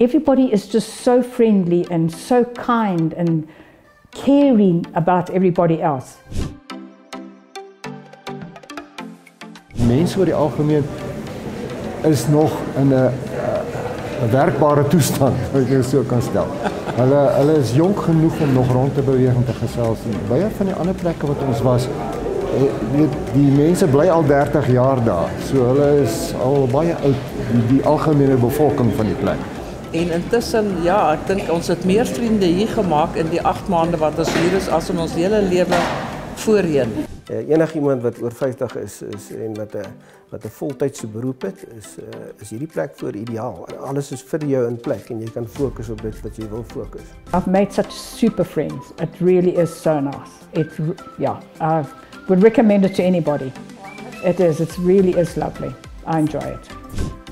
Everybody is just so friendly and so kind and caring about everybody else. Mense oor die algemeen is nog in 'n werkbare toestand, as jy so kan stel. Hulle is jonk genoeg om nog rond te beweeg en te gesels. Baie van die ander plekke wat ons was, die mense bly al 30 jaar daar. So hulle is al baie oud, die algemene bevolking van die plek. En intussen, ja, ek dink ons het meer vriende hier gemaak in die 8 maande wat ons hier is as in ons hele lewe voorheen. Enigiemand wat oor 50 is en wat 'n voltydse beroep het, is hierdie plek voor ideaal. Alles is vir jou in plek en jy kan fokus op dit wat jy wil fokus. I've made such super friends. It really is so nice. I would recommend it to anybody. It really is lovely. I enjoy it.